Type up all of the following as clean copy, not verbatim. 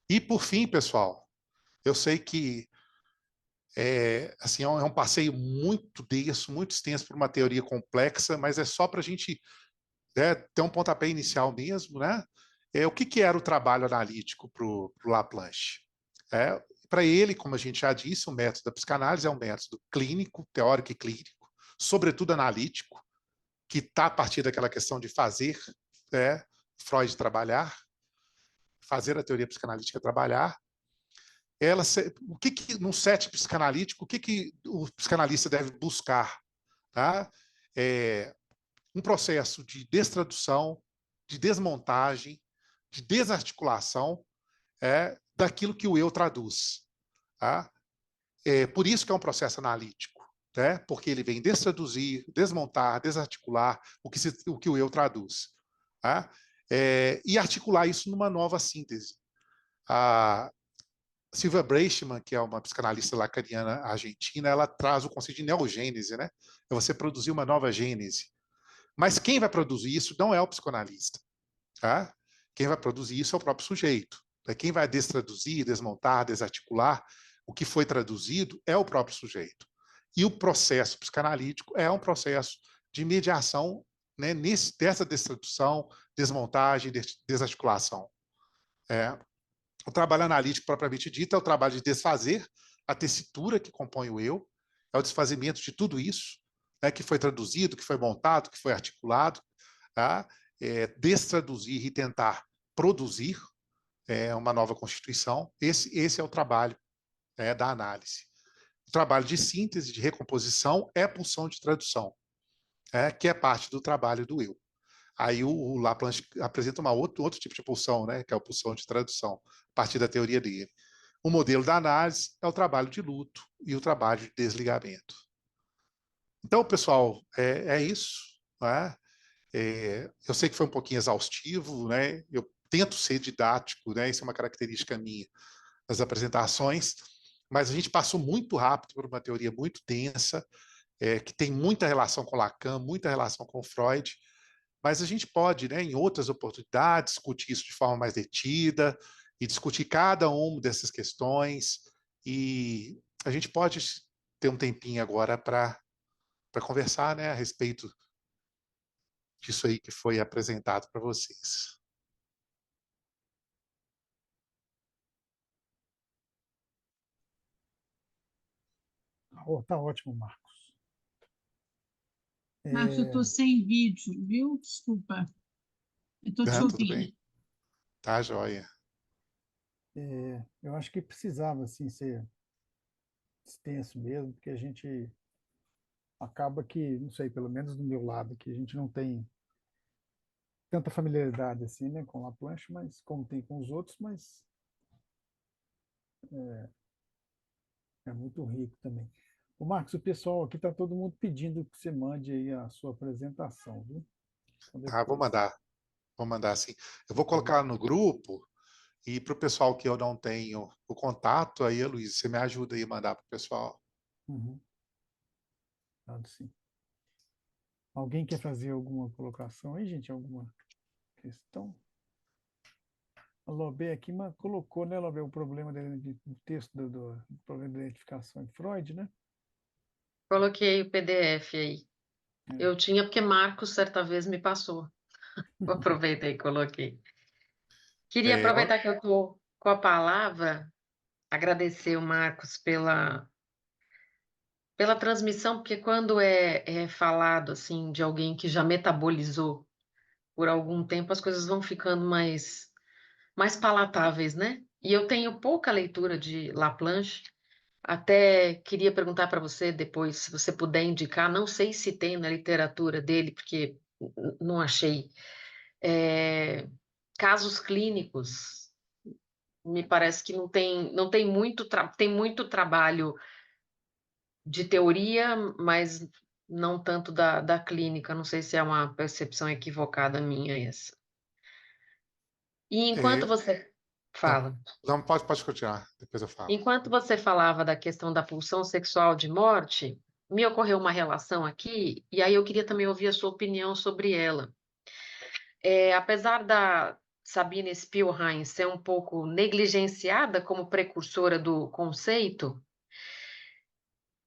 E, por fim, pessoal, eu sei que assim, é um passeio muito denso, muito extenso para uma teoria complexa, mas é só para a gente, né, ter um pontapé inicial mesmo, né? O que era o trabalho analítico para o Laplanche? Para ele, como a gente já disse, o método da psicanálise é um método clínico, teórico e clínico, sobretudo analítico, que está a partir daquela questão de fazer, Freud trabalhar, fazer a teoria psicanalítica trabalhar. O num set psicanalítico, o que o psicanalista deve buscar? Tá? É, um processo de destradução, de desmontagem, de desarticulação daquilo que o eu traduz. Tá? Por isso que é um processo analítico, né? Porque ele vem destraduzir, desmontar, desarticular o que o eu traduz. Tá? E articular isso numa nova síntese. A Silvia Breichmann, que é uma psicanalista lacaniana argentina, ela traz o conceito de neogênese, né? É você produzir uma nova gênese. Mas quem vai produzir isso não é o psicanalista. Tá? Quem vai produzir isso é o próprio sujeito. Quem vai destraduzir, desmontar, desarticular o que foi traduzido é o próprio sujeito. E o processo psicanalítico é um processo de mediação, né, dessa destradução, desmontagem, desarticulação. O trabalho analítico propriamente dito é o trabalho de desfazer a tessitura que compõe o eu, é o desfazimento de tudo isso, né, que foi traduzido, que foi montado, que foi articulado, tá? Destraduzir e tentar produzir uma nova constituição. Esse é o trabalho da análise. O trabalho de síntese, de recomposição, é pulsão de tradução, que é parte do trabalho do eu. Aí o Laplanche apresenta outro tipo de pulsão, né, que é a pulsão de tradução, a partir da teoria dele. O modelo da análise é o trabalho de luto e o trabalho de desligamento. Então, pessoal, é isso. Né? Eu sei que foi um pouquinho exaustivo, né? Eu tento ser didático, né? Isso é uma característica minha nas apresentações, mas a gente passou muito rápido por uma teoria muito densa, que tem muita relação com Lacan, muita relação com Freud, mas a gente pode, né, em outras oportunidades, discutir isso de forma mais detida e discutir cada uma dessas questões. E a gente pode ter um tempinho agora para conversar, né, a respeito disso aí que foi apresentado para vocês. Oh, tá ótimo, Marcos. Marcos, eu estou sem vídeo, viu? Desculpa. Eu estou te Tudo ouvindo. bem. Tá, joia. Eu acho que precisava assim, ser extenso mesmo, porque a gente acaba que, não sei, pelo menos do meu lado, que a gente não tem tanta familiaridade assim, né, com Laplanche, mas como tem com os outros, mas é muito rico também. O Marcos, o pessoal aqui está todo mundo pedindo que você mande aí a sua apresentação, viu? Então Ah, depois, vou mandar sim. Eu vou tá bom? colocar no grupo e para o pessoal que eu não tenho o contato, aí, Luiz, você me ajuda aí a mandar para o pessoal. Uhum, claro, sim. Alguém quer fazer alguma colocação aí, gente? Alguma questão? A Lobé aqui colocou, né, Lobé, o problema do texto do problema da identificação em Freud, né? Coloquei o PDF aí. É. Eu tinha porque Marcos certa vez me passou. Aproveitei e coloquei. Queria É, aproveitar que eu estou com a palavra, agradecer o Marcos pela transmissão, porque quando é falado assim de alguém que já metabolizou por algum tempo, as coisas vão ficando mais palatáveis, né? E eu tenho pouca leitura de Laplanche. Até queria perguntar para você depois, se você puder indicar, não sei se tem na literatura dele, porque não achei, é, casos clínicos. Me parece que não tem tem muito trabalho de teoria, mas não tanto da clínica. Não sei se é uma percepção equivocada minha essa. E enquanto é, você não, fala, não, pode continuar, depois eu falo. enquanto você falava da questão da pulsão sexual de morte, me ocorreu uma relação aqui, e aí eu queria também ouvir a sua opinião sobre ela. Apesar Sabine Spielrein ser um pouco negligenciada como precursora do conceito.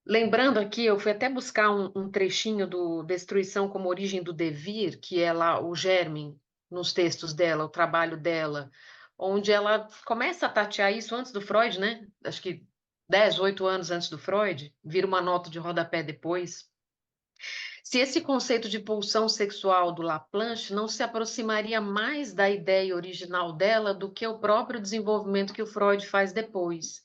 Lembrando aqui, eu fui até buscar um trechinho do Destruição como Origem do Devir, que é lá o germe nos textos dela, o trabalho dela, onde ela começa a tatear isso antes do Freud, né? Acho que 10, 8 anos antes do Freud, vira uma nota de rodapé depois. Se esse conceito de pulsão sexual do Laplanche não se aproximaria mais da ideia original dela do que o próprio desenvolvimento que o Freud faz depois.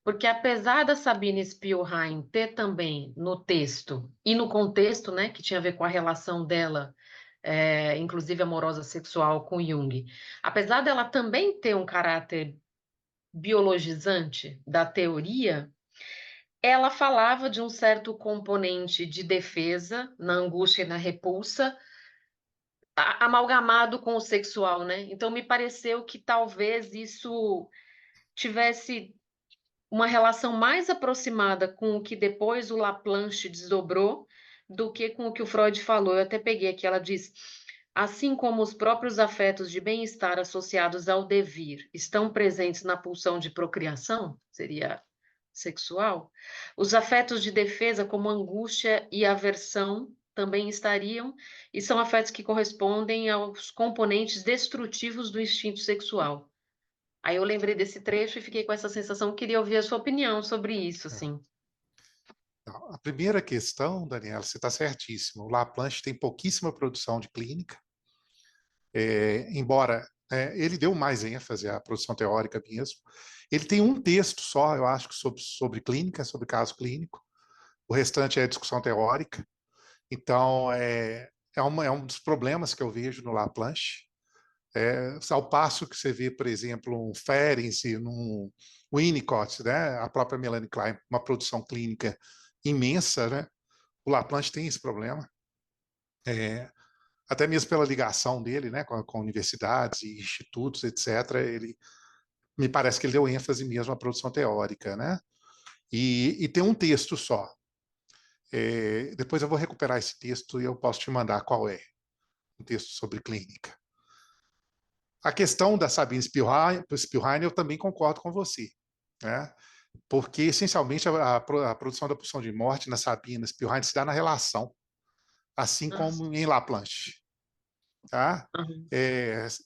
Porque apesar da Sabine Spielrein ter também no texto e no contexto, né, que tinha a ver com a relação dela, inclusive amorosa sexual com Jung, apesar dela também ter um caráter biologizante da teoria, ela falava de um certo componente de defesa na angústia e na repulsa, amalgamado com o sexual, né? Então me pareceu que talvez isso tivesse uma relação mais aproximada com o que depois o Laplanche desdobrou do que com o que o Freud falou. Eu até peguei aqui, ela diz: assim como os próprios afetos de bem-estar associados ao devir estão presentes na pulsão de procriação, seria sexual, os afetos de defesa, como angústia e aversão, também estariam, e são afetos que correspondem aos componentes destrutivos do instinto sexual. Aí eu lembrei desse trecho e fiquei com essa sensação, queria ouvir a sua opinião sobre isso, assim. A primeira questão, Daniela, você está certíssimo. O Laplanche tem pouquíssima produção de clínica, embora ele deu mais ênfase à produção teórica mesmo. Ele tem um texto só, eu acho, sobre clínica, sobre caso clínico. O restante é discussão teórica. Então, é um dos problemas que eu vejo no Laplanche. Ao passo que você vê, por exemplo, um Ferenczi, um Winnicott, né? A própria Melanie Klein, uma produção clínica imensa, né? O Laplanche tem esse problema, até mesmo pela ligação dele, né, com universidades e institutos, etc. Ele me parece que ele deu ênfase mesmo à produção teórica, né? E tem um texto só. Depois eu vou recuperar esse texto e eu posso te mandar qual é, um texto sobre clínica. A questão da Sabine Spielrein, eu também concordo com você, né? Porque, essencialmente, a produção da pulsão de morte na Sabine Spielrein se dá na relação, assim Nossa. como em Laplanche. Tá? Uhum.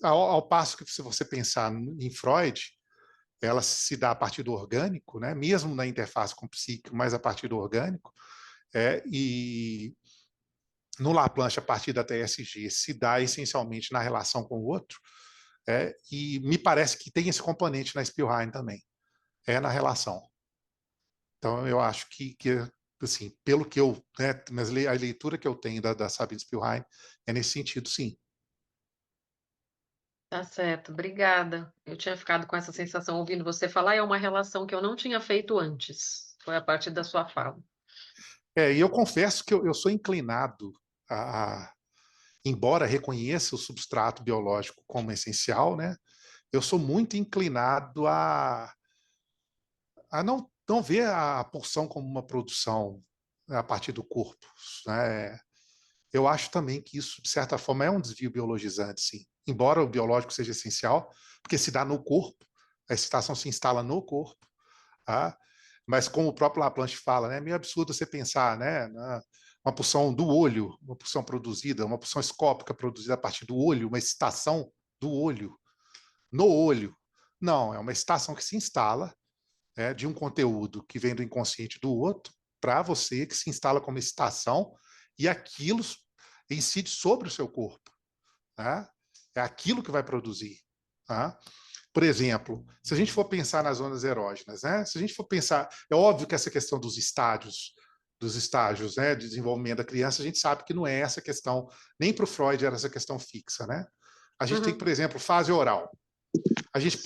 Ao passo que, se você pensar em Freud, ela se dá a partir do orgânico, né? Mesmo na interface com o psíquico, mas a partir do orgânico, e no Laplanche, a partir da TSG, se dá essencialmente na relação com o outro, e me parece que tem esse componente na Spielrein também, na relação. Então, eu acho que assim, pelo que eu, né, mas a leitura que eu tenho da Sabine Spielrein é nesse sentido, sim. Tá certo, obrigada. Eu tinha ficado com essa sensação ouvindo você falar, e é uma relação que eu não tinha feito antes. Foi a partir da sua fala. E eu confesso que eu sou inclinado embora reconheça o substrato biológico como essencial, né? Eu sou muito inclinado a não ver a pulsão como uma produção a partir do corpo, né? Eu acho também que isso, de certa forma, é um desvio biologizante, sim. Embora o biológico seja essencial, porque se dá no corpo, a excitação se instala no corpo, tá? Mas como o próprio Laplanche fala, né, é meio absurdo você pensar, né, uma pulsão do olho, uma pulsão produzida, uma pulsão escópica produzida a partir do olho, uma excitação do olho, no olho. Não, é uma excitação que se instala, de um conteúdo que vem do inconsciente do outro para você, que se instala como excitação, e aquilo incide sobre o seu corpo. Né? É aquilo que vai produzir. Tá? Por exemplo, se a gente for pensar nas zonas erógenas, né? Se a gente for pensar, é óbvio que essa questão dos estágios, né, de desenvolvimento da criança, a gente sabe que não é essa questão, nem para o Freud era essa questão fixa, né? A gente tem, Uhum. por exemplo, fase oral. A gente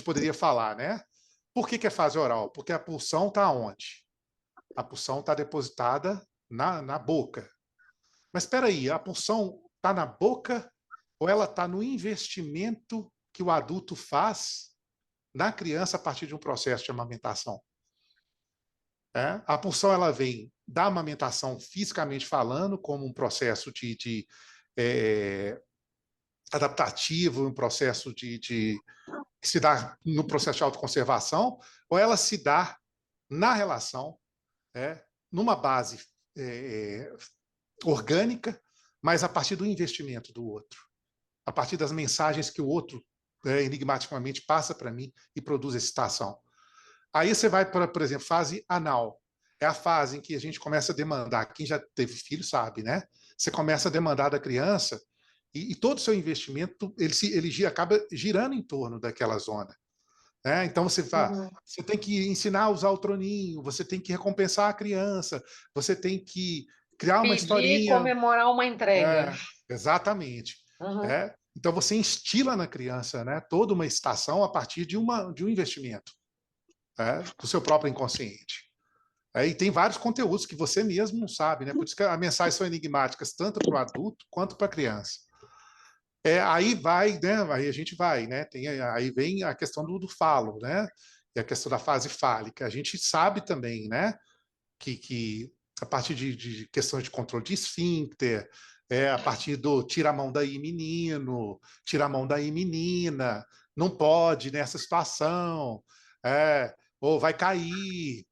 poderia falar, né? Por que é fase oral? Porque a pulsão está onde? A pulsão está depositada na boca. Mas espera aí, a pulsão está na boca ou ela está no investimento que o adulto faz na criança a partir de um processo de amamentação? A pulsão ela vem da amamentação fisicamente falando, como um processo de adaptativo, um processo que se dá no processo de autoconservação, ou ela se dá na relação, numa base orgânica, mas a partir do investimento do outro, a partir das mensagens que o outro enigmaticamente passa para mim e produz excitação. Aí você vai para, por exemplo, fase anal. É a fase em que a gente começa a demandar. Quem já teve filho sabe, né? Você começa a demandar da criança e todo o seu investimento ele acaba girando em torno daquela zona. Né? Então você tem que ensinar a usar o troninho, você tem que recompensar a criança, você tem que criar uma Pedir e historinha. comemorar uma entrega. Exatamente. Então você instila na criança, né, toda uma excitação a partir de um investimento do seu próprio inconsciente. E tem vários conteúdos que você mesmo não sabe, né? Por isso que as mensagens são enigmáticas tanto para o adulto quanto para a criança. Aí vai, né? Aí a gente vai, né? Aí vem a questão do falo, né? E a questão da fase fálica. A gente sabe também, né? Que a partir de questões de controle de esfíncter, a partir do tira a mão daí, menino, tira a mão daí, menina, não pode nessa situação, ou vai cair.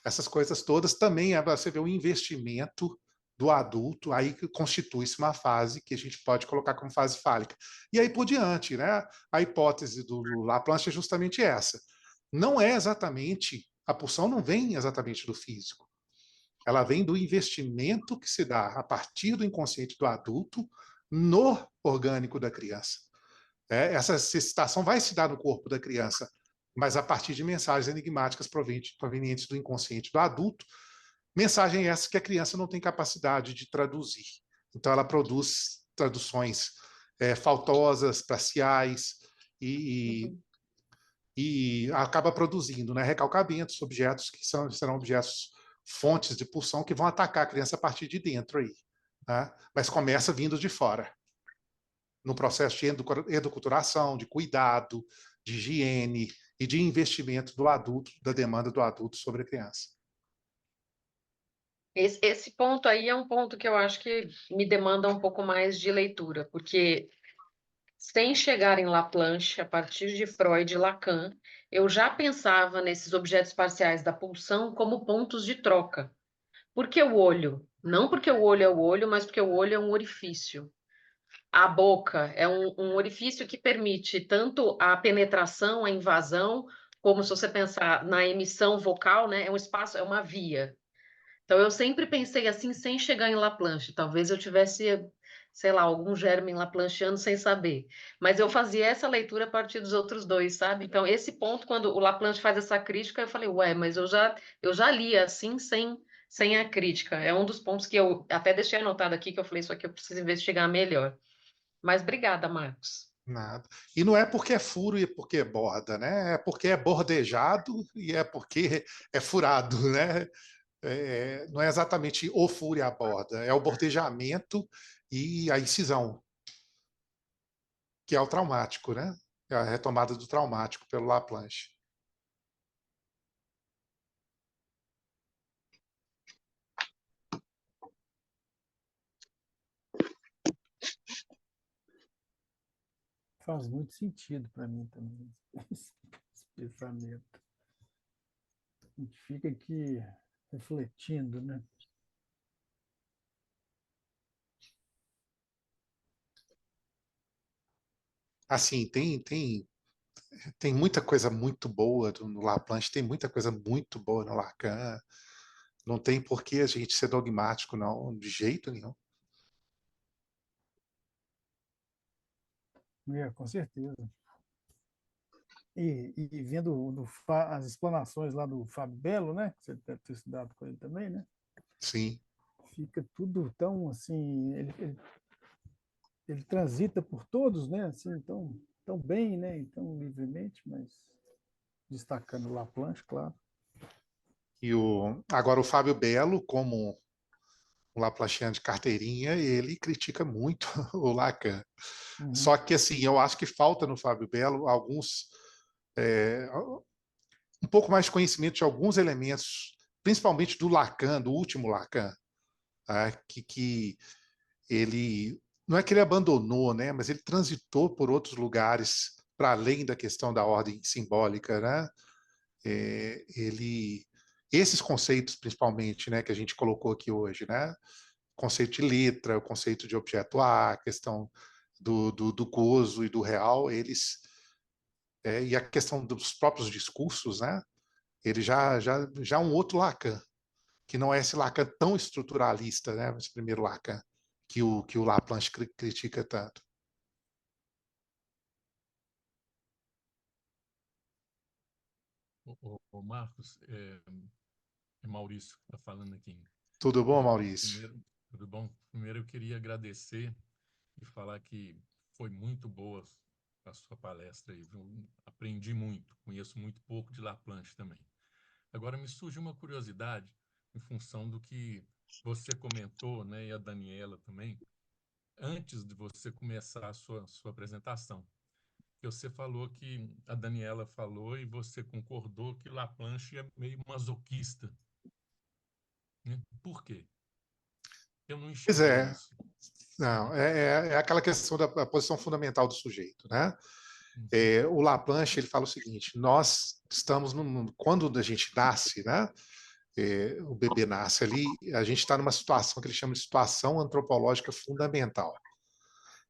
Essas coisas todas também você vê o investimento do adulto, aí que constitui-se uma fase que a gente pode colocar como fase fálica. E aí por diante, né? A hipótese do Laplanche é justamente essa. Não é exatamente, a pulsão não vem exatamente do físico. Ela vem do investimento que se dá a partir do inconsciente do adulto no orgânico da criança. Essa excitação vai se dar no corpo da criança, mas a partir de mensagens enigmáticas provenientes do inconsciente do adulto, mensagem essa que a criança não tem capacidade de traduzir. Então, ela produz traduções faltosas, parciais, e acaba produzindo, né, recalcamentos, objetos que serão objetos fontes de pulsão que vão atacar a criança a partir de dentro aí. Né? Mas começa vindo de fora, no processo de educulturação, de cuidado, de higiene e de investimento do adulto, da demanda do adulto sobre a criança. Esse ponto aí é um ponto que eu acho que me demanda um pouco mais de leitura, porque sem chegar em Laplanche, a partir de Freud e Lacan, eu já pensava nesses objetos parciais da pulsão como pontos de troca. Por que o olho? Não porque o olho é o olho, mas porque o olho é um orifício. A boca é um orifício que permite tanto a penetração, a invasão, como se você pensar na emissão vocal, né? É um espaço, é uma via. Então eu sempre pensei assim, sem chegar em Laplanche. Talvez eu tivesse, sei lá, algum germe laplanchiano sem saber. Mas eu fazia essa leitura a partir dos outros dois, sabe? Então esse ponto, quando o Laplanche faz essa crítica, eu falei, ué, mas eu já li assim, sem a crítica. É um dos pontos que eu até deixei anotado aqui, que eu falei, isso aqui eu preciso investigar melhor. Mas obrigada, Marcos. Nada. E não é porque é furo e porque é borda, né? É porque é bordejado e é porque é furado, né? Não é exatamente o furo e a borda, é o bordejamento e a incisão, que é o traumático, né? É a retomada do traumático pelo Laplanche. Faz muito sentido para mim também esse pensamento. A gente fica aqui refletindo, né? Assim, tem muita coisa muito boa no Laplanche, tem muita coisa muito boa no Lacan. Não tem por que a gente ser dogmático, não, de jeito nenhum. Com certeza. E vendo as explanações lá do Fábio Belo, né? Que você deve ter estudado com ele também, né? Sim. Fica tudo tão assim, ele transita por todos, né? Assim, tão bem, né? E tão livremente, mas destacando Laplanche, claro. Agora o Fábio Belo, como um Laplaciano de carteirinha, ele critica muito o Lacan. Só que assim, eu acho que falta no Fábio Belo um pouco mais de conhecimento de alguns elementos, principalmente do Lacan, do último Lacan, tá? que ele não é que ele abandonou, né? Mas ele transitou por outros lugares para além da questão da ordem simbólica, né? Ele, esses conceitos, principalmente, né, que a gente colocou aqui hoje, né? O conceito de letra, o conceito de objeto A, a questão do gozo e do real, e a questão dos próprios discursos, né? Ele já um outro Lacan, que não é esse Lacan tão estruturalista, né? Esse primeiro Lacan que o Laplanche critica tanto. Marcos, é Maurício que está falando aqui. Tudo bom, Maurício? Primeiro, tudo bom? Primeiro eu queria agradecer e falar que foi muito boa a sua palestra aí. Aprendi muito, conheço muito pouco de Laplanche também. Agora me surge uma curiosidade em função do que você comentou, né, e a Daniela também, antes de você começar a sua apresentação. Você falou que a Daniela falou e você concordou que Laplanche é meio masoquista, né? Por quê? Eu não Pois enxerguei é, isso. não, é aquela questão da posição fundamental do sujeito, né? Uhum. O Laplanche ele fala o seguinte: nós estamos quando a gente nasce, né? O bebê nasce ali, a gente está numa situação que ele chama de situação antropológica fundamental.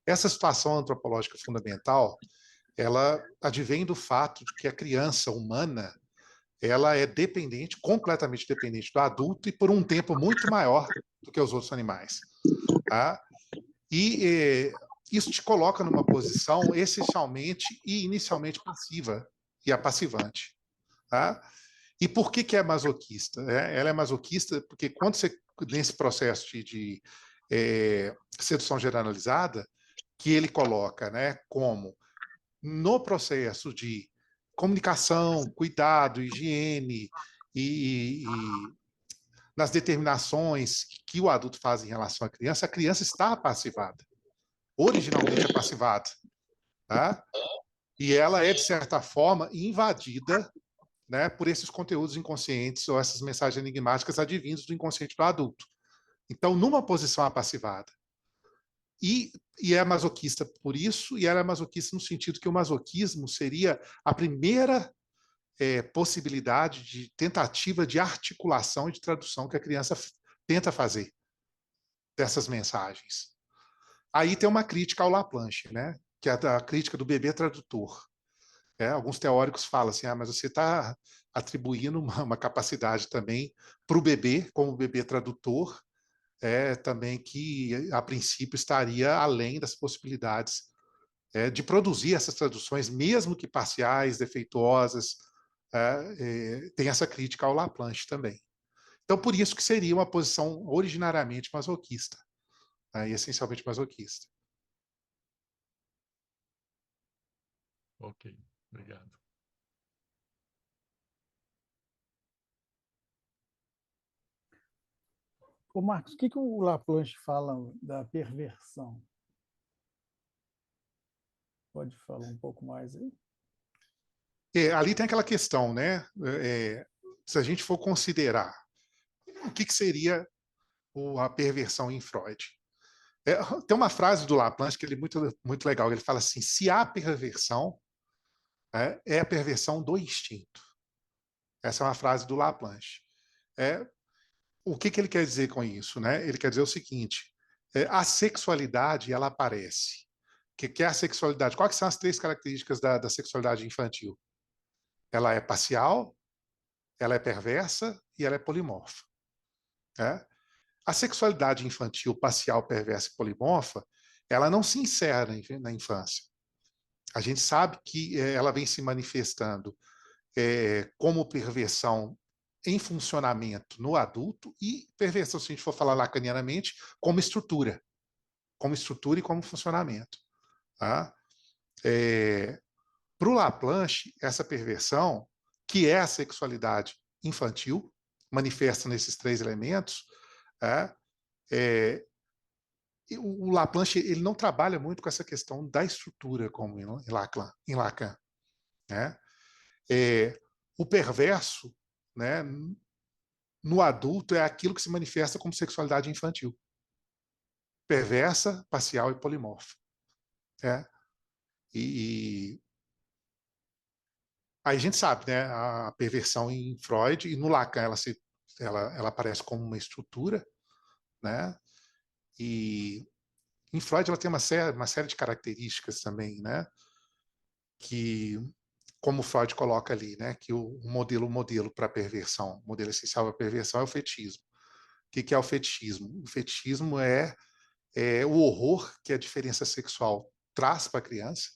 Essa situação antropológica fundamental, ela advém do fato de que a criança humana ela é dependente, completamente dependente do adulto e por um tempo muito maior do que os outros animais. Tá? E isso te coloca numa posição essencialmente e inicialmente passiva e apassivante. Tá? E por que é masoquista? Ela é masoquista porque quando você, nesse processo de sedução generalizada, que ele coloca como no processo de comunicação, cuidado, higiene e nas determinações que o adulto faz em relação à criança, a criança está passivada, originalmente é passivada, tá? E ela é, de certa forma, invadida, né, por esses conteúdos inconscientes ou essas mensagens enigmáticas advindas do inconsciente do adulto. Então, numa posição apassivada. E é masoquista por isso, e ela é masoquista no sentido que o masoquismo seria a primeira possibilidade de tentativa de articulação e de tradução que a criança tenta fazer dessas mensagens. Aí tem uma crítica ao Laplanche, né? Que é a crítica do bebê tradutor. Alguns teóricos falam assim, mas você está atribuindo uma capacidade também para o bebê, como bebê tradutor, também que a princípio estaria além das possibilidades de produzir essas traduções, mesmo que parciais, defeituosas. Tem essa crítica ao Laplanche também. Então, por isso que seria uma posição originariamente masoquista, e essencialmente masoquista. Ok, obrigado. Ô Marcos, o que o Laplanche fala da perversão? Pode falar um pouco mais aí? Ali tem aquela questão, né? Se a gente for considerar o que seria a perversão em Freud. Tem uma frase do Laplanche que ele é muito legal. Ele fala assim: se há perversão, é a perversão do instinto. Essa é uma frase do Laplanche. O que ele quer dizer com isso? Né? Ele quer dizer o seguinte: a sexualidade ela aparece. O que é a sexualidade? Quais são as três características da sexualidade infantil? Ela é parcial, ela é perversa e ela é polimorfa. Né? A sexualidade infantil parcial, perversa e polimorfa, ela não se encerra na infância. A gente sabe que ela vem se manifestando como perversão em funcionamento no adulto e perversão, se a gente for falar lacanianamente, como estrutura e como funcionamento. Tá? Para o Laplanche, essa perversão, que é a sexualidade infantil, manifesta nesses três elementos, o Laplanche ele não trabalha muito com essa questão da estrutura como em Lacan. Né? O perverso, né, no adulto é aquilo que se manifesta como sexualidade infantil. perversa, parcial e polimorfa. Né? E aí a gente sabe, né, a perversão em Freud e no Lacan ela aparece como uma estrutura, né? E em Freud ela tem uma série de características também, né? Que, como Freud coloca ali, né, que o modelo para perversão, o modelo essencial para perversão é o fetichismo. O que é o fetichismo? O fetichismo é o horror que a diferença sexual traz para a criança.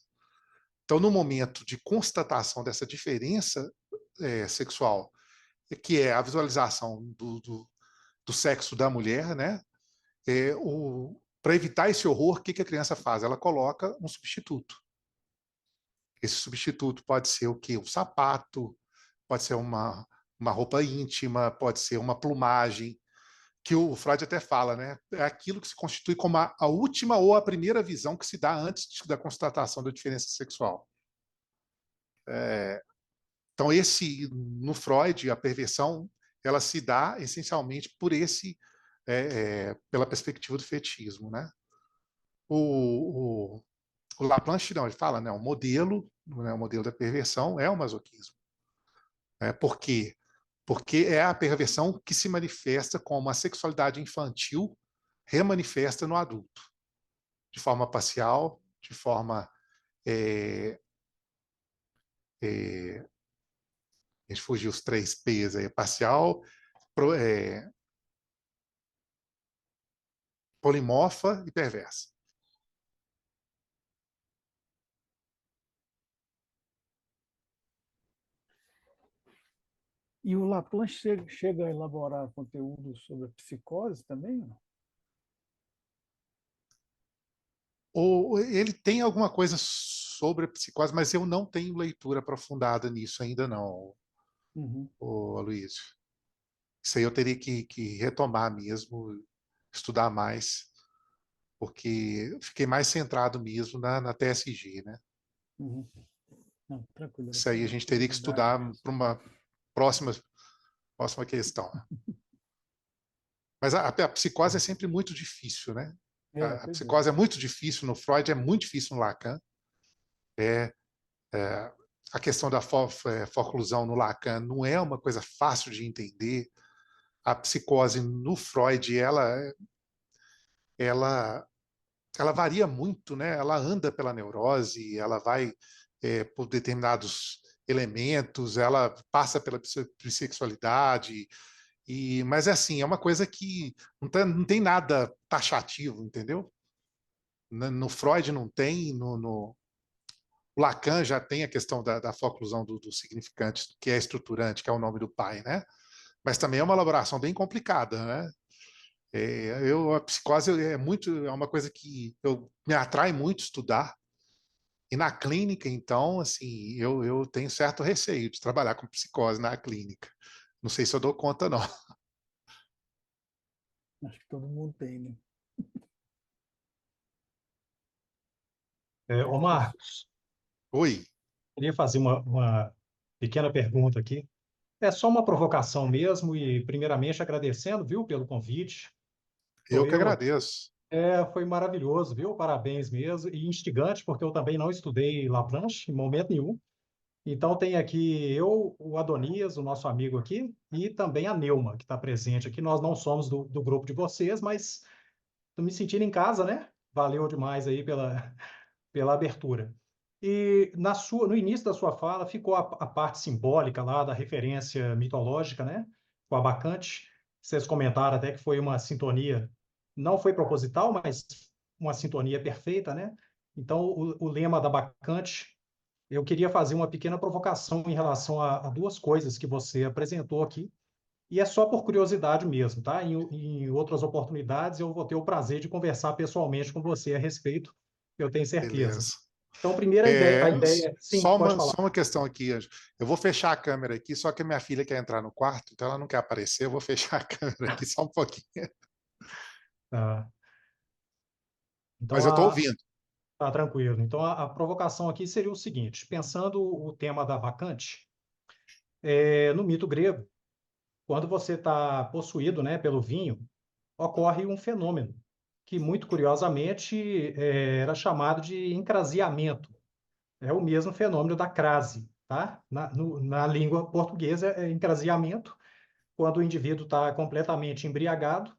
Então, no momento de constatação dessa diferença sexual, que é a visualização do sexo da mulher, né? Para evitar esse horror, o que a criança faz? Ela coloca um substituto. Esse substituto pode ser o quê? Um sapato, pode ser uma roupa íntima, pode ser uma plumagem, que o Freud até fala, né? É aquilo que se constitui como a última ou a primeira visão que se dá antes da constatação da diferença sexual. Então, no Freud, a perversão ela se dá essencialmente pela perspectiva do fetichismo, né? O Laplanche não, ele fala, né? O modelo da perversão é o masoquismo. Por quê? Porque é a perversão que se manifesta como a sexualidade infantil remanifesta no adulto, de forma parcial, de forma a gente fugiu os 3 P's aí, parcial, polimorfa e perversa. E o Laplanche chega a elaborar conteúdo sobre a psicose também? Não? Ele tem alguma coisa sobre a psicose, mas eu não tenho leitura aprofundada nisso ainda não, Uhum. Aloysio. Isso aí eu teria que retomar mesmo, estudar mais, porque eu fiquei mais centrado mesmo na TSG, né? Uhum. Não, tranquilo. Isso aí a gente teria que estudar para uma próxima questão. Mas a psicose é sempre muito difícil, né? A Pois é. psicose é muito difícil no Freud, é muito difícil no Lacan. A questão da forclusão no Lacan não é uma coisa fácil de entender. A psicose no Freud, ela, ela varia muito, né? Ela anda pela neurose, ela vai por determinados elementos, ela passa pela bissexualidade, mas é assim, é uma coisa que não tem nada taxativo, entendeu? No Freud não tem, no Lacan já tem a questão da forclusão do significante, que é estruturante, que é o nome do pai, né? Mas também é uma elaboração bem complicada, né? A psicose é uma coisa que me atrai muito estudar. E na clínica, então, assim, eu tenho certo receio de trabalhar com psicose na clínica. Não sei se eu dou conta, não. Acho que todo mundo tem, né? Ô Marcos, Oi, queria fazer uma pequena pergunta aqui. É só uma provocação mesmo e, primeiramente, agradecendo, viu, pelo convite. eu Estou que eu agradeço. Foi maravilhoso, viu? Parabéns mesmo. E instigante, porque eu também não estudei Laplanche em momento nenhum. Então, tem aqui eu, o Adonias, o nosso amigo aqui, e também a Neuma, que está presente aqui. Nós não somos do grupo de vocês, mas estou me sentindo em casa, né? Valeu demais aí pela abertura. E no início da sua fala ficou a parte simbólica lá da referência mitológica, né? Com a Bacante. Vocês comentaram até que foi uma sintonia, não foi proposital, mas uma sintonia perfeita, né? Então, o lema da Bacante, eu queria fazer uma pequena provocação em relação a duas coisas que você apresentou aqui, e é só por curiosidade mesmo, tá? Em outras oportunidades eu vou ter o prazer de conversar pessoalmente com você a respeito, eu tenho certeza. Beleza. Então, primeira É, ideia, sim, pode falar. só uma questão aqui, Anjo. Eu vou fechar a câmera aqui, só que a minha filha quer entrar no quarto, então ela não quer aparecer. Eu vou fechar a câmera aqui só um pouquinho. Tá. Então, Mas eu estou ouvindo. tá tranquilo. Então, a provocação aqui seria o seguinte: pensando o tema da vacante, no mito grego, quando você está possuído, né, pelo vinho, ocorre um fenômeno, que, muito curiosamente, era chamado de encrasiamento. É o mesmo fenômeno da crase, tá? Na língua portuguesa é encrasiamento, quando o indivíduo está completamente embriagado,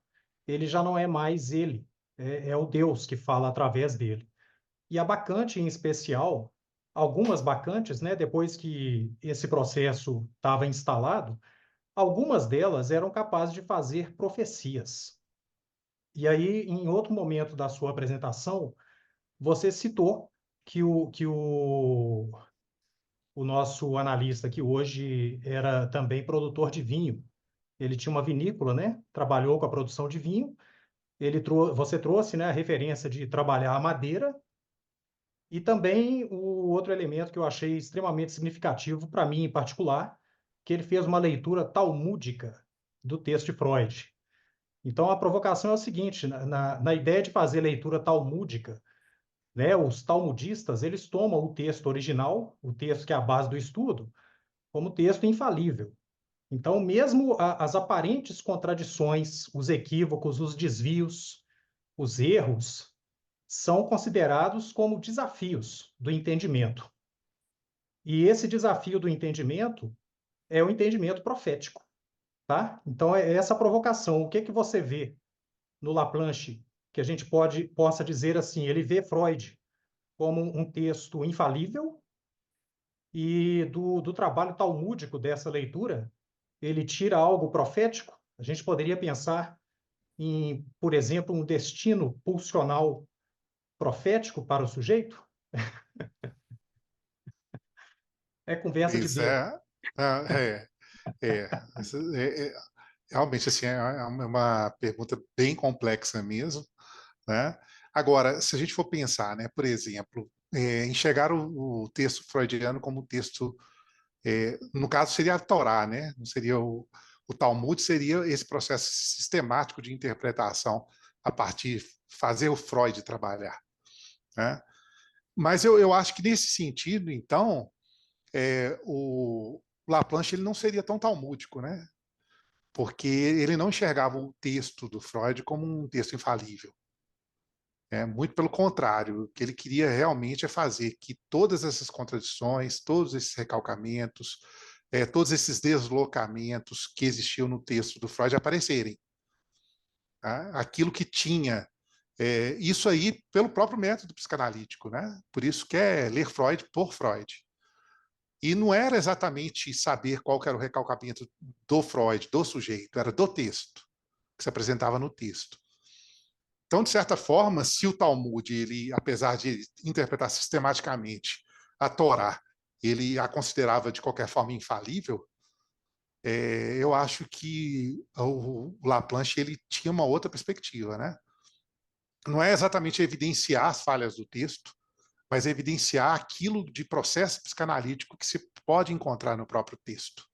ele já não é mais ele, é o Deus que fala através dele. E a bacante, em especial, algumas bacantes, né, depois que esse processo estava instalado, algumas delas eram capazes de fazer profecias. E aí, em outro momento da sua apresentação, você citou que o nosso analista aqui hoje era também produtor de vinho. Ele tinha uma vinícola, né? Trabalhou com a produção de vinho. Você trouxe, né, a referência de trabalhar a madeira e também o outro elemento que eu achei extremamente significativo para mim em particular, que ele fez uma leitura talmúdica do texto de Freud. Então a provocação é o seguinte: na ideia de fazer leitura talmúdica, né, os talmudistas eles tomam o texto original, o texto que é a base do estudo, como texto infalível. Então, mesmo as aparentes contradições, os equívocos, os desvios, os erros, são considerados como desafios do entendimento. E esse desafio do entendimento é o entendimento profético, tá? Então, é essa provocação. O que que você vê no Laplanche que a gente possa dizer assim, ele vê Freud como um texto infalível e do trabalho talmúdico dessa leitura, ele tira algo profético? A gente poderia pensar em, por exemplo, um destino pulsional profético para o sujeito? É conversa de Pois doido. é, é, é, é, realmente assim, é uma pergunta bem complexa mesmo, né? Agora, se a gente for pensar, né, por exemplo, enxergar o texto freudiano como um texto, no caso seria a Torá, né? Não seria o Talmud, seria esse processo sistemático de interpretação a partir fazer o Freud trabalhar, né? Mas eu acho que nesse sentido, então, o Laplanche ele não seria tão talmúdico, né? Porque ele não enxergava o texto do Freud como um texto infalível. Muito pelo contrário, o que ele queria realmente é fazer que todas essas contradições, todos esses recalcamentos, todos esses deslocamentos que existiam no texto do Freud aparecerem. Tá? Aquilo que tinha, isso aí pelo próprio método psicanalítico, né? Por isso que é ler Freud por Freud. E não era exatamente saber qual que era o recalcamento do Freud, do sujeito, era do texto, que se apresentava no texto. Então, de certa forma, se o Talmud, ele, apesar de interpretar sistematicamente a Torá, ele a considerava de qualquer forma infalível, eu acho que o Laplanche ele tinha uma outra perspectiva, né? Não é exatamente evidenciar as falhas do texto, mas evidenciar aquilo de processo psicanalítico que se pode encontrar no próprio texto.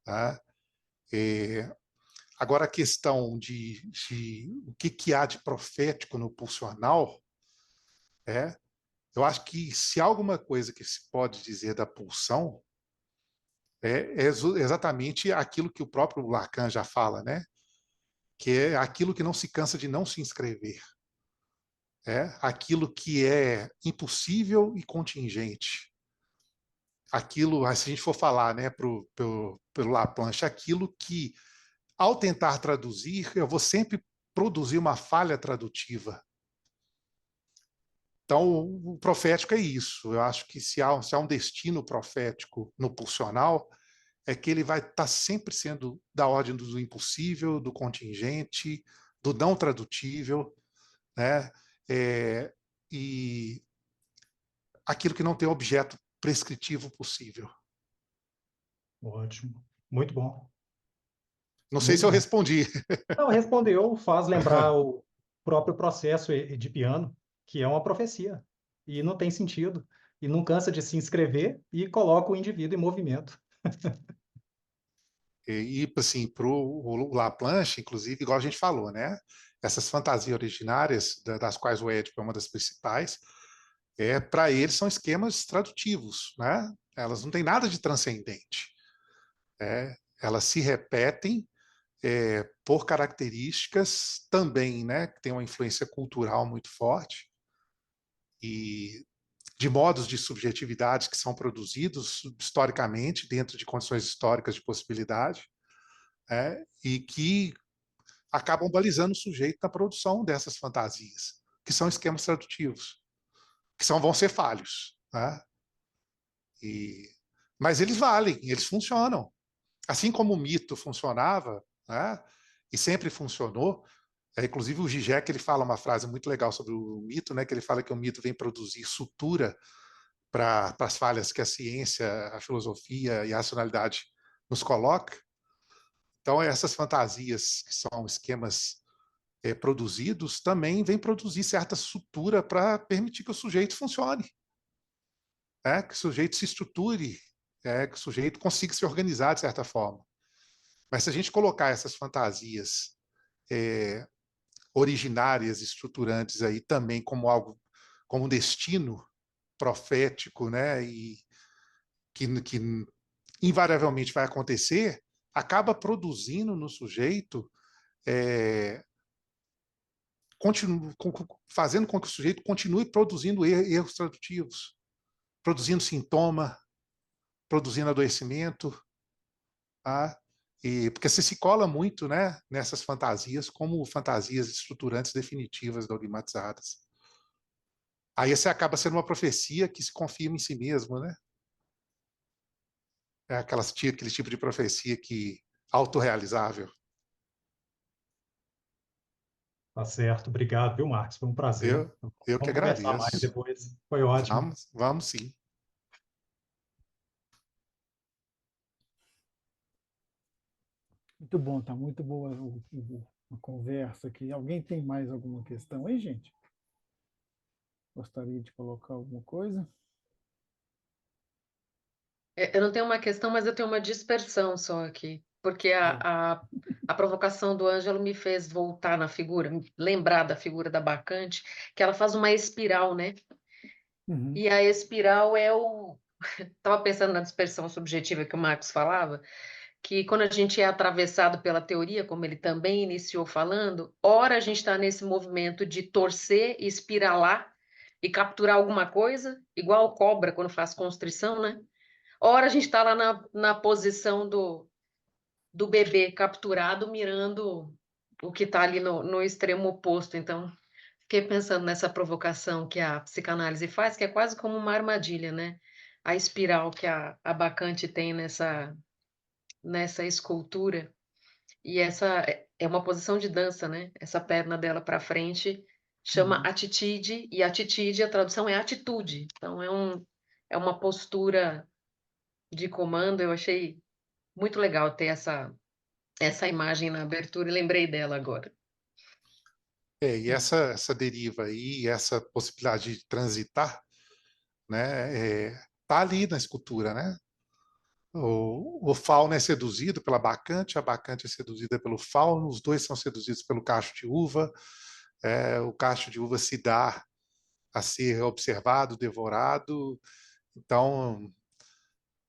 Tá? Agora, a questão de o que há de profético no pulsional, eu acho que se há alguma coisa que se pode dizer da pulsão, é exatamente aquilo que o próprio Lacan já fala, né? Que é aquilo que não se cansa de não se inscrever. Aquilo que é impossível e contingente. Aquilo, se a gente for falar, né, pelo Laplanche, aquilo que, ao tentar traduzir, eu vou sempre produzir uma falha tradutiva. Então, o profético é isso. Eu acho que se há um destino profético no pulsional, é que ele vai estar sempre sendo da ordem do impossível, do contingente, do não tradutível, né? E aquilo que não tem objeto prescritivo possível. Ótimo. Muito bom. Não sei Muito se eu bom. respondi. Não, respondeu, faz lembrar o próprio processo edipiano, que é uma profecia. E não tem sentido. E não cansa de se inscrever e coloca o indivíduo em movimento. E assim, para o Laplanche, inclusive, igual a gente falou, né? Essas fantasias originárias, das quais o Édipo é uma das principais, para eles são esquemas tradutivos, né? Elas não têm nada de transcendente. Elas se repetem por características também, né, que tem uma influência cultural muito forte e de modos de subjetividade que são produzidos historicamente dentro de condições históricas de possibilidade, e que acabam balizando o sujeito na produção dessas fantasias, que são esquemas tradutivos, vão ser falhos, né? Mas eles valem, eles funcionam. Assim como o mito funcionava, né? E sempre funcionou. Inclusive o Zizek, ele fala uma frase muito legal sobre o mito, né? Que ele fala que o mito vem produzir sutura para as falhas que a ciência, a filosofia e a racionalidade nos coloca. Então, essas fantasias, que são esquemas produzidos, também vêm produzir certa sutura para permitir que o sujeito funcione, né? Que o sujeito se estruture, que o sujeito consiga se organizar de certa forma. Mas se a gente colocar essas fantasias originárias, estruturantes aí também como algo, como um destino profético, né? E que invariavelmente vai acontecer, acaba produzindo no sujeito, fazendo com que o sujeito continue produzindo erros tradutivos, produzindo sintoma, produzindo adoecimento, tá? Porque se cola muito, né, nessas fantasias como fantasias estruturantes definitivas dogmatizadas. Aí você acaba sendo uma profecia que se confirma em si mesmo, né? Aquele tipo de profecia que autorrealizável. Tá certo, obrigado, viu, Marcos? Foi um prazer. Eu que Vamos conversar mais agradeço. depois. Foi ótimo. Vamos sim. Muito bom, tá muito boa a conversa aqui. Alguém tem mais alguma questão aí, gente? Gostaria de colocar alguma coisa? Eu não tenho uma questão, mas eu tenho uma dispersão só aqui, porque a provocação do Ângelo me fez voltar na figura, lembrar da figura da Bacante, que ela faz uma espiral, né? Uhum. E a espiral é o. Estava pensando na dispersão subjetiva que o Marcos falava, que quando a gente é atravessado pela teoria, como ele também iniciou falando, ora a gente está nesse movimento de torcer, espiralar e capturar alguma coisa, igual cobra quando faz constrição, né? Ora a gente está lá na posição do bebê capturado, mirando o que está ali no extremo oposto. Então, fiquei pensando nessa provocação que a psicanálise faz, que é quase como uma armadilha, né? A espiral que a Bacante tem nessa escultura. E essa é uma posição de dança, né? Essa perna dela para frente chama Uhum. atitide, e atitide, a tradução é atitude. Então, é uma postura de comando. Eu achei muito legal ter essa imagem na abertura e lembrei dela agora. E essa deriva aí, essa possibilidade de transitar, né, tá ali na escultura, né? O fauno é seduzido pela bacante, a bacante é seduzida pelo fauno, os dois são seduzidos pelo cacho de uva, o cacho de uva se dá a ser observado, devorado, então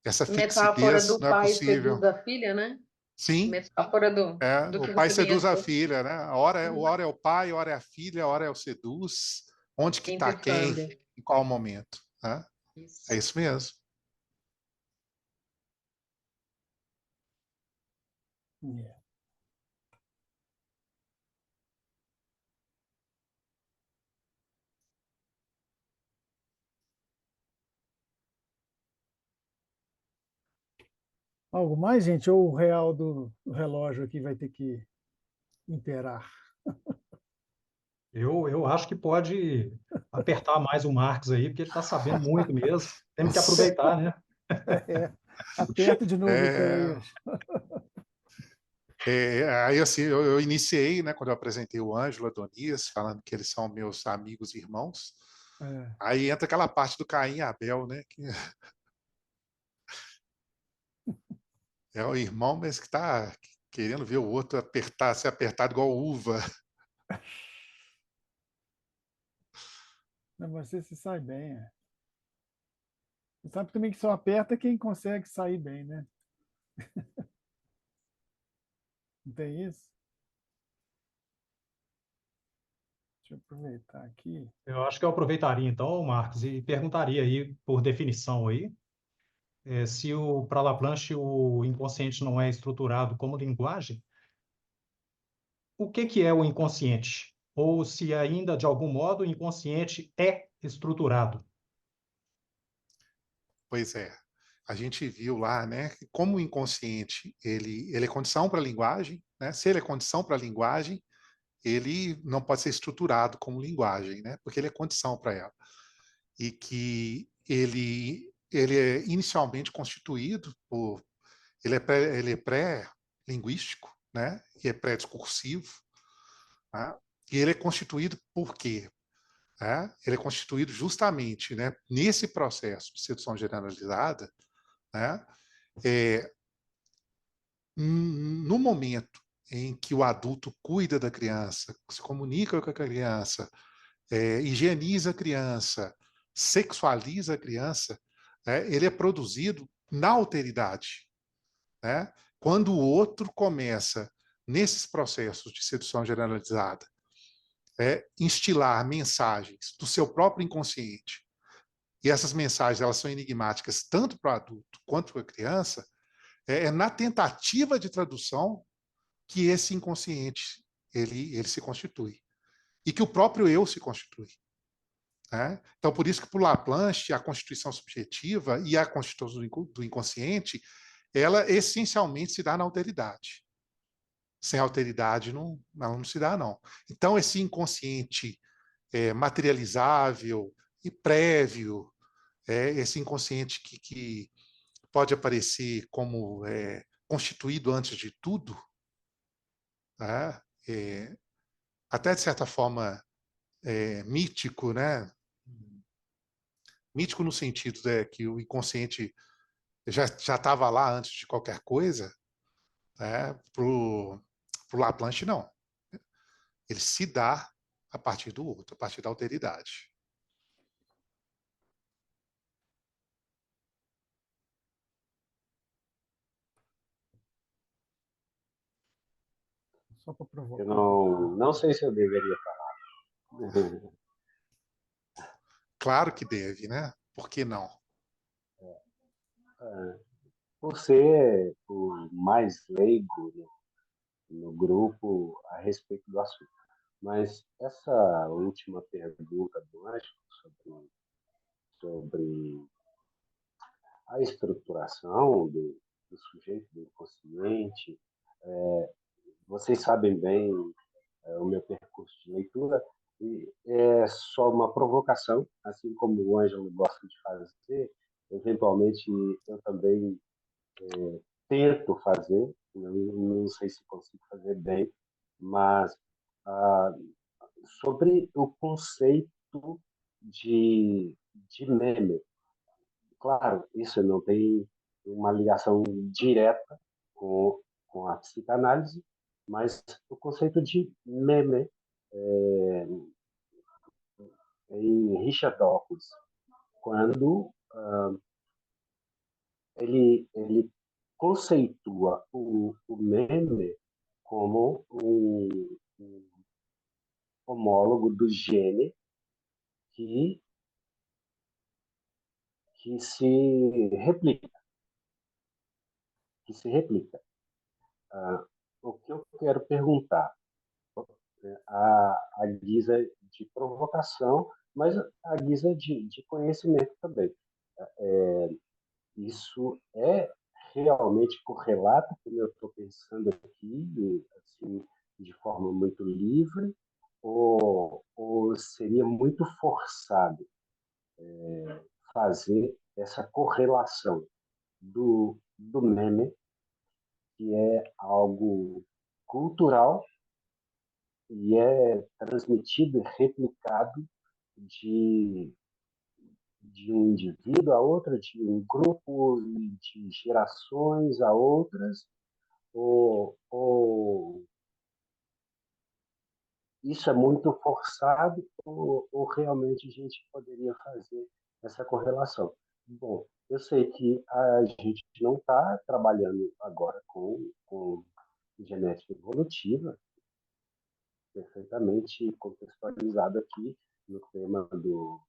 essa Metáfora fixidez do não é pai seduz possível. a filha, né? Sim, Metáfora do o que pai você bem seduz a achou. filha, né? Hora é o pai, hora é a filha, hora é o seduz. Onde que está quem? Interfâmbio. Em qual momento? Né? É Isso. isso mesmo. É. Algo mais, gente? Ou o real do relógio aqui vai ter que imperar? Eu acho que pode apertar mais o Marcos aí, porque ele está sabendo muito mesmo. Temos que aproveitar, né? É, aperta de novo o pé É, aí. aí assim, eu iniciei, né, quando eu apresentei o Ângelo, Adonias, falando que eles são meus amigos e irmãos. É. Aí entra aquela parte do Caim e Abel, né? Que é o irmão, mas que está querendo ver o outro apertar, ser apertado igual uva. Não, mas você se sai bem. É. Você sabe também que só aperta quem consegue sair bem, né? Não tem isso? Deixa eu aproveitar aqui. Eu acho que eu aproveitaria então, Marcos, e perguntaria aí, por definição aí, se para Laplanche o inconsciente não é estruturado como linguagem, o que é o inconsciente? Ou se ainda, de algum modo, o inconsciente é estruturado? Pois é. A gente viu lá, né, que como o inconsciente ele é condição para a linguagem, né? Se ele é condição para a linguagem, ele não pode ser estruturado como linguagem, né? Porque ele é condição para ela. E que ele é inicialmente constituído por ele é pré-linguístico, né? E é pré-discursivo, né? E ele é constituído por quê? Né? Ele é constituído justamente, né, nesse processo de sedução generalizada, né, é, no momento em que o adulto cuida da criança, se comunica com a criança, higieniza a criança, sexualiza a criança, né, ele é produzido na alteridade. Né? Quando o outro começa, nesses processos de sedução generalizada, instilar mensagens do seu próprio inconsciente, e essas mensagens elas são enigmáticas tanto para o adulto quanto para a criança, é na tentativa de tradução que esse inconsciente ele se constitui e que o próprio eu se constitui. Né? Então, por isso que para o Laplanche, a constituição subjetiva e a constituição do inconsciente, ela essencialmente se dá na alteridade. Sem alteridade ela não se dá, não. Então, esse inconsciente materializável e prévio, esse inconsciente que pode aparecer como constituído antes de tudo, né? Até de certa forma mítico, né? Mítico no sentido que o inconsciente já estava lá antes de qualquer coisa, né? Para o Laplanche, não. Ele se dá a partir do outro, a partir da alteridade. Só para Eu provocar. não sei se eu deveria falar. Claro que deve, né? Por que não? Por ser o mais leigo no grupo a respeito do assunto. Mas essa última pergunta do Ângelo sobre a estruturação do sujeito, do inconsciente, vocês sabem bem o meu percurso de leitura, e é só uma provocação, assim como o Ângelo gosta de fazer, eventualmente eu também tento fazer, não sei se consigo fazer bem, mas ah, sobre o conceito de meme. Claro, isso não tem uma ligação direta com a psicanálise, mas o conceito de meme em Richard Dawkins, quando ele conceitua o meme como um homólogo do gene que, que se replica, que se replica. O que eu quero perguntar, a guisa de provocação, mas a guisa de conhecimento também. Isso é realmente correlato, como eu estou pensando aqui, assim, de forma muito livre, ou seria muito forçado fazer essa correlação do meme, que é algo cultural e é transmitido e replicado de, de um indivíduo a outro, de um grupo, de gerações a outras, ou isso é muito forçado, ou realmente a gente poderia fazer essa correlação? Bom, eu sei que a gente não está trabalhando agora com genética evolutiva, perfeitamente contextualizado aqui no tema do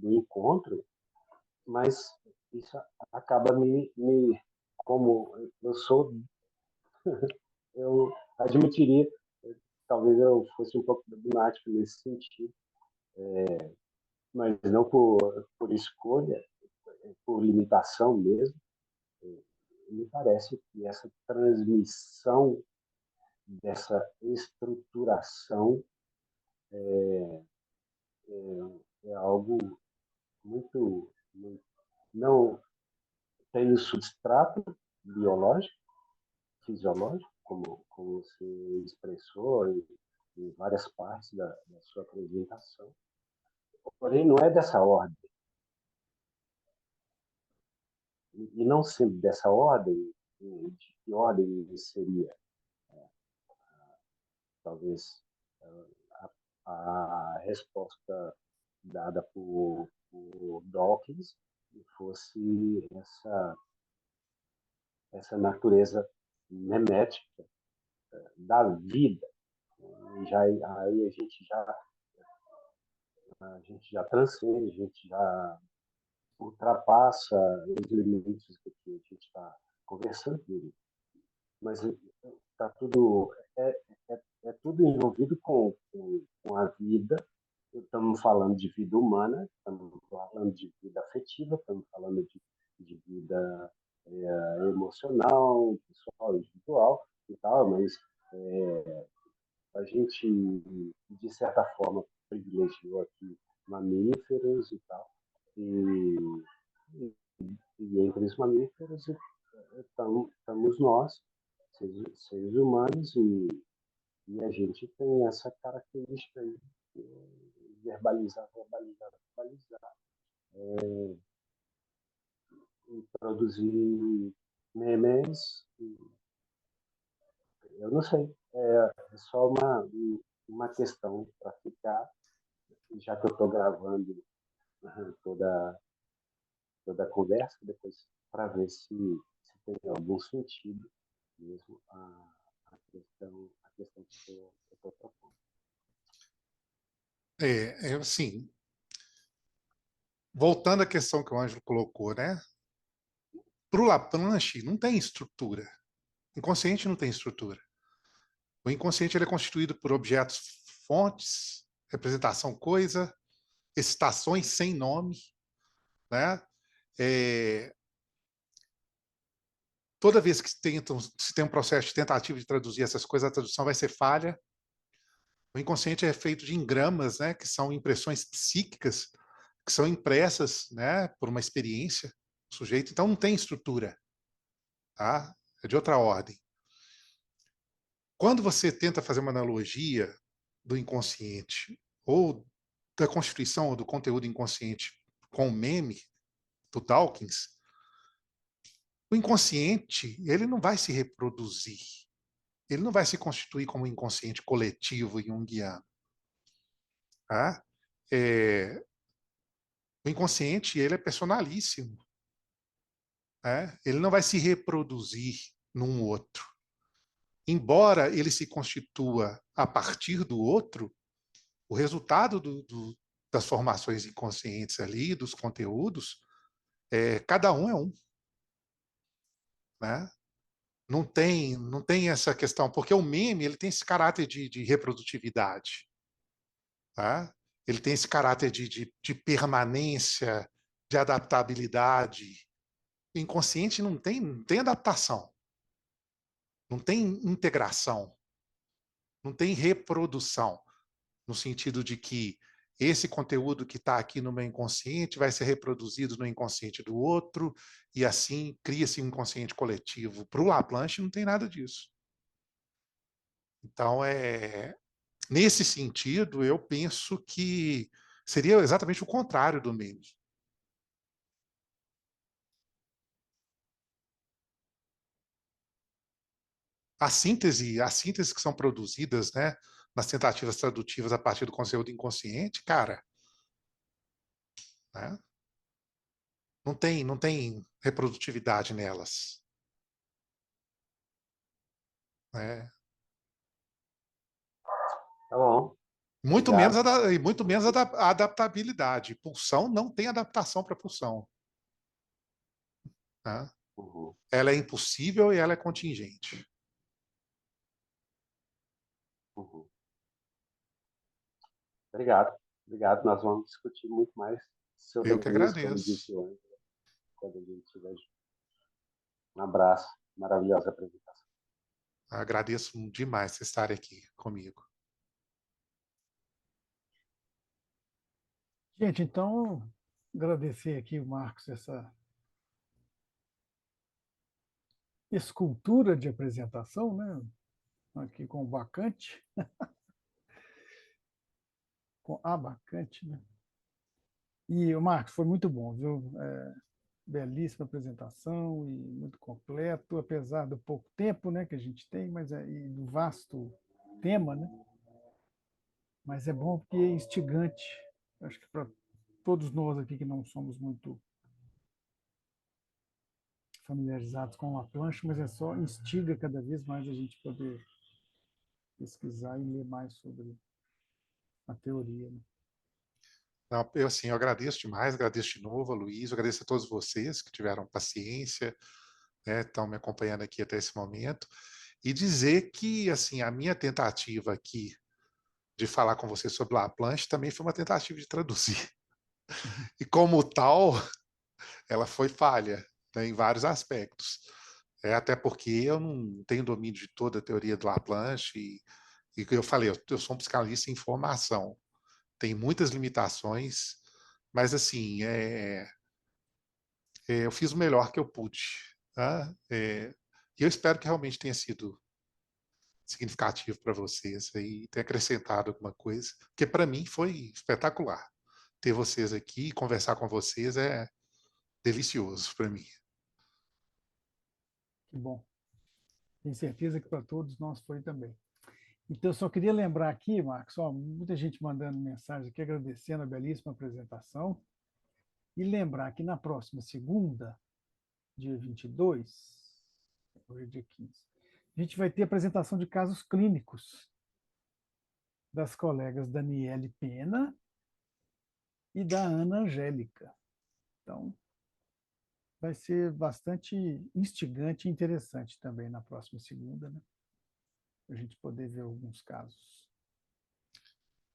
encontro, mas isso acaba como eu admitiria, talvez eu fosse um pouco dogmático nesse sentido, mas não por escolha, por limitação mesmo. Me parece que essa transmissão dessa estruturação é algo muito, não tem o substrato biológico, fisiológico, como você expressou em várias partes da sua apresentação, porém não é dessa ordem. E não sendo dessa ordem, de que ordem seria? Talvez a resposta dada por Dawkins fosse essa natureza memética da vida. Aí a gente já transcende, a gente já ultrapassa os limites do que a gente está conversando, mas tá tudo é tudo envolvido com a vida. Estamos falando de vida humana, estamos falando de vida afetiva, estamos falando de vida emocional, pessoal, individual e tal, mas a gente, de certa forma, privilegiou aqui mamíferos e tal, e, e entre os mamíferos estamos nós, seres humanos, e a gente tem essa característica aí, verbalizar, e produzir memes, eu não sei, é só uma questão para ficar, já que eu estou gravando toda, toda a conversa, depois para ver se tem algum sentido mesmo a questão que eu estou propondo. Assim, voltando à questão que o Ângelo colocou, né? Para o Laplanche, não tem estrutura. O inconsciente não tem estrutura. O inconsciente ele é constituído por objetos fontes, representação coisa, excitações sem nome, né? Toda vez que se tem um processo de tentativa de traduzir essas coisas, a tradução vai ser falha. O inconsciente é feito de engramas, né? Que são impressões psíquicas que são impressas, né? Por uma experiência do sujeito. Então não tem estrutura, tá? É de outra ordem. Quando você tenta fazer uma analogia do inconsciente ou da constituição ou do conteúdo inconsciente com o meme do Dawkins, o inconsciente ele não vai se reproduzir, ele não vai se constituir como um inconsciente coletivo junguiano. Tá? O inconsciente ele é personalíssimo, né? Ele não vai se reproduzir num outro. Embora ele se constitua a partir do outro, o resultado das formações inconscientes ali, dos conteúdos, cada um é um. Né? Não tem essa questão, porque o meme ele tem esse caráter de reprodutividade. Tá? Ele tem esse caráter de permanência, de adaptabilidade. O inconsciente não tem adaptação, não tem integração, não tem reprodução, no sentido de que esse conteúdo que está aqui no meu inconsciente vai ser reproduzido no inconsciente do outro, e assim cria-se um inconsciente coletivo. Para o Laplanche não tem nada disso. Então, nesse sentido, eu penso que seria exatamente o contrário do meme. As sínteses que são produzidas, né, nas tentativas tradutivas a partir do conteúdo inconsciente, cara, né, não tem reprodutividade nelas. né? Tá bom. Muito Obrigado. menos, muito menos a adaptabilidade. Pulsão não tem adaptação para pulsão. Né? Uhum. Ela é impossível e ela é contingente. Uhum. Obrigado. Obrigado. Nós vamos discutir muito mais sobre Eu que isso, como agradeço. disse antes, quando a gente estiver junto. Um abraço. Maravilhosa apresentação. Agradeço demais vocês estarem aqui comigo. Gente, então, agradecer aqui o Marcos essa escultura de apresentação, né? Aqui com o bacante. Com a bacante, né? E o Marcos, foi muito bom, viu? Belíssima apresentação e muito completo, apesar do pouco tempo, né, que a gente tem, mas e do vasto tema, né? Mas é bom porque é instigante. Acho que para todos nós aqui que não somos muito familiarizados com a plancha, mas é só instiga cada vez mais a gente poder pesquisar e ler mais sobre a teoria, né? Não, eu, assim, eu agradeço demais, agradeço de novo a Luiz, eu agradeço a todos vocês que tiveram paciência, né, estão me acompanhando aqui até esse momento, e dizer que, assim, a minha tentativa aqui de falar com vocês sobre Laplanche também foi uma tentativa de traduzir. E como tal, ela foi falha, né, em vários aspectos. Até porque eu não tenho domínio de toda a teoria do Laplanche, e eu falei, eu sou um psicanalista em formação, tem muitas limitações, mas assim, eu fiz o melhor que eu pude. Tá? E eu espero que realmente tenha sido significativo para vocês e tenha acrescentado alguma coisa, porque para mim foi espetacular. Ter vocês aqui, conversar com vocês é delicioso para mim. Que bom. Tenho certeza que para todos nós foi também. Então, eu só queria lembrar aqui, Marcos, ó, muita gente mandando mensagem aqui, agradecendo a belíssima apresentação, e lembrar que na próxima segunda, dia 22, hoje é dia 15, a gente vai ter apresentação de casos clínicos das colegas Daniele Pena e da Ana Angélica. Então, vai ser bastante instigante e interessante também na próxima segunda, né? Para a gente poder ver alguns casos.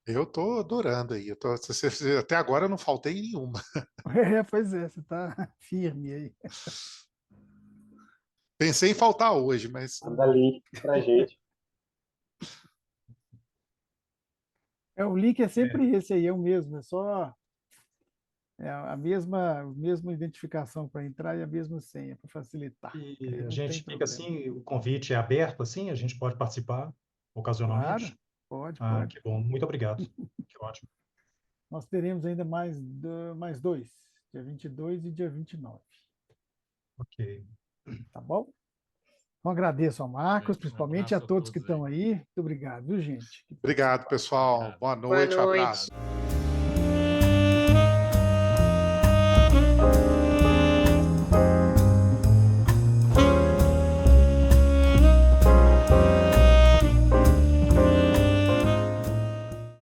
Eu estou adorando aí. Até agora eu não faltei nenhuma. Pois é, você está firme aí. Pensei em faltar hoje, mas Manda link pra gente. O link é sempre esse aí, é o mesmo, é só a mesma identificação para entrar e a mesma senha para facilitar. E a Não tem gente fica problema. assim, o convite é aberto, assim, a gente pode participar ocasionalmente. Claro, pode, Ah, pode. que bom, muito obrigado. Que ótimo. Nós teremos ainda mais dois, dia 22 e dia 29. Ok. Tá bom? Então, agradeço ao Marcos, Gente, um principalmente a abraço a todos que todos aí. estão aí. Muito obrigado, viu, gente? Que obrigado, participaram. pessoal. Obrigado. Boa Boa noite, um noite. abraço.